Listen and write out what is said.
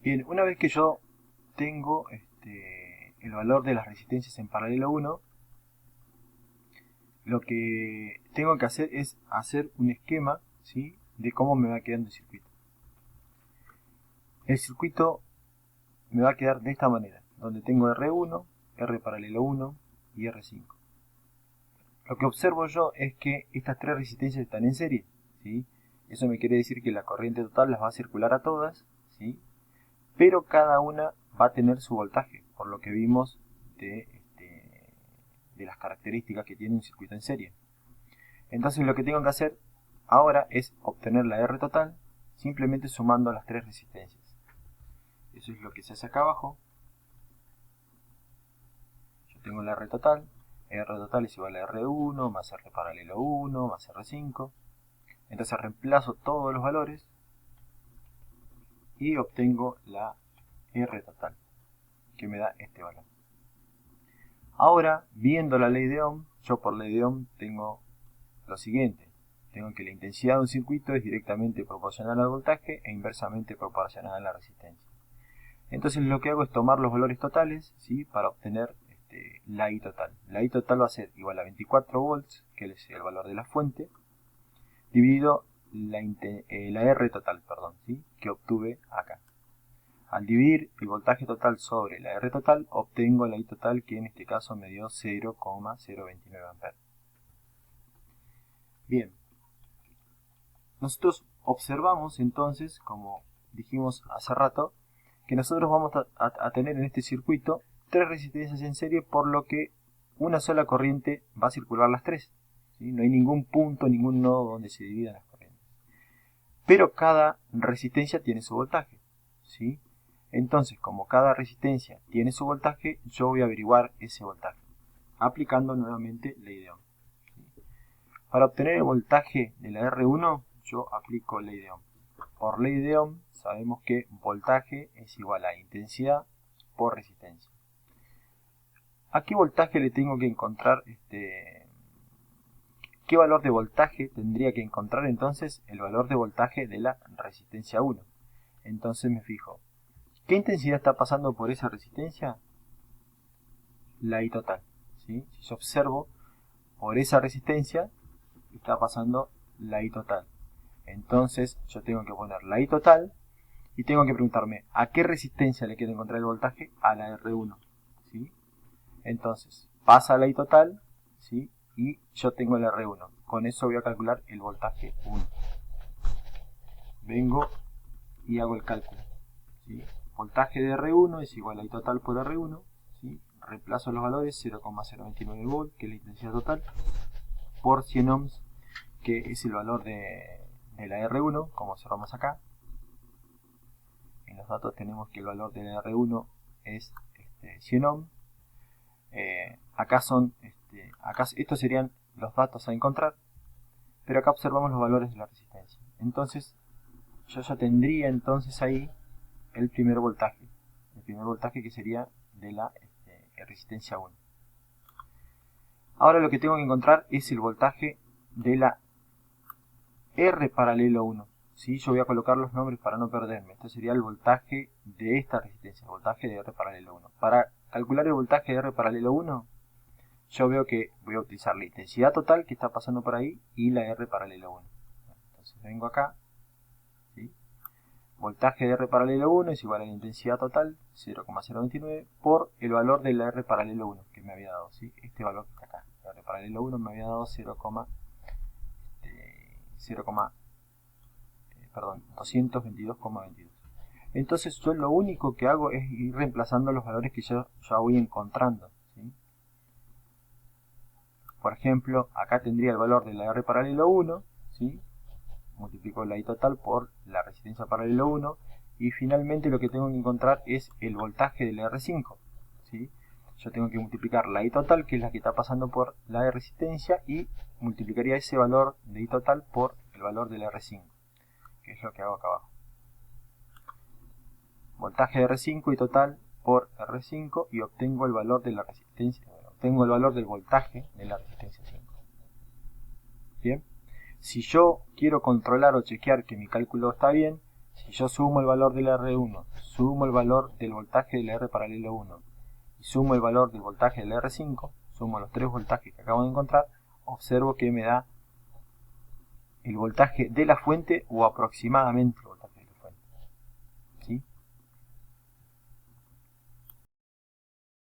Bien, una vez que yo tengo el valor de las resistencias en paralelo 1, lo que tengo que hacer es hacer un esquema, ¿sí?, de cómo me va quedando el circuito. El circuito me va a quedar de esta manera, donde tengo R1, R paralelo 1 y R5. Lo que observo yo es que estas tres resistencias están en serie, ¿sí? Eso me quiere decir que la corriente total las va a circular a todas, ¿sí?, pero cada una va a tener su voltaje, por lo que vimos de las características que tiene un circuito en serie. Entonces lo que tengo que hacer ahora es obtener la R total simplemente sumando las tres resistencias. Eso es lo que se hace acá abajo. Yo tengo la R total es igual a R1 más R paralelo 1 más R5. Entonces reemplazo todos los valores y obtengo la R total, que me da este valor. Ahora, viendo la ley de Ohm, yo por ley de Ohm tengo lo siguiente. Tengo que la intensidad de un circuito es directamente proporcional al voltaje e inversamente proporcional a la resistencia. Entonces lo que hago es tomar los valores totales, ¿sí?, para obtener la I total. La I total va a ser igual a 24 volts, que es el valor de la fuente, dividido la R total, ¿sí?, que obtuve acá. Al dividir el voltaje total sobre la R total, obtengo la I total, que en este caso me dio 0,029 amperes. Bien, nosotros observamos entonces, como dijimos hace rato, que nosotros vamos a tener en este circuito tres resistencias en serie, por lo que una sola corriente va a circular las tres, ¿sí? No hay ningún punto, ningún nodo donde se dividan las corrientes. Pero cada resistencia tiene su voltaje, ¿sí? Entonces, como cada resistencia tiene su voltaje, yo voy a averiguar ese voltaje, aplicando nuevamente ley de Ohm. Para obtener el voltaje de la R1, yo aplico ley de Ohm. Por ley de Ohm, sabemos que voltaje es igual a intensidad por resistencia. ¿A qué voltaje le tengo que encontrar qué valor de voltaje tendría que encontrar entonces el valor de voltaje de la resistencia 1? Entonces me fijo, ¿qué intensidad está pasando por esa resistencia? La I total, ¿sí? Si yo observo, por esa resistencia está pasando la I total. Entonces yo tengo que poner la I total y tengo que preguntarme ¿a qué resistencia le quiero encontrar el voltaje? A la R1, ¿sí? Entonces pasa la I total, ¿sí?, y yo tengo el R1. Con eso voy a calcular el voltaje 1. Vengo y hago el cálculo, ¿sí? Voltaje de R1 es igual a I total por R1, ¿sí? Reemplazo los valores, 0,029 volt, que es la intensidad total, por 100 ohms, que es el valor de la R1, como observamos acá. En los datos tenemos que el valor de la R1 es 100 ohms. Acá estos serían los datos a encontrar, pero acá observamos los valores de la resistencia. Entonces yo ya tendría entonces ahí el primer voltaje que sería de la resistencia 1. Ahora lo que tengo que encontrar es el voltaje de la R paralelo 1, ¿sí? Yo voy a colocar los nombres para no perderme. Esto sería el voltaje de esta resistencia, el voltaje de R paralelo 1. Para calcular el voltaje de R paralelo 1, yo veo que voy a utilizar la intensidad total que está pasando por ahí y la R paralelo 1. Entonces vengo acá, ¿sí? Voltaje de R paralelo 1 es igual a la intensidad total, 0,029, por el valor de la R paralelo 1 que me había dado, ¿sí? Este valor que está acá, la R paralelo 1 me había dado 222,22. Entonces yo lo único que hago es ir reemplazando los valores que yo ya voy encontrando, ¿sí? Por ejemplo, acá tendría el valor de la R paralelo 1, ¿sí? Multiplico la I total por la resistencia paralelo 1 y finalmente lo que tengo que encontrar es el voltaje de la R5, ¿sí? Yo tengo que multiplicar la I total, que es la que está pasando por la resistencia, y multiplicaría ese valor de I total por el valor de la R5, que es lo que hago acá abajo. Voltaje de R5 y total por R5 y obtengo el valor de la resistencia, obtengo el valor del voltaje de la resistencia 5. Bien, si yo quiero controlar o chequear que mi cálculo está bien, Si yo sumo el valor del R1, sumo el valor del voltaje del R paralelo 1 y sumo el valor del voltaje del R5, sumo los tres voltajes que acabo de encontrar, observo que me da el voltaje de la fuente o aproximadamente el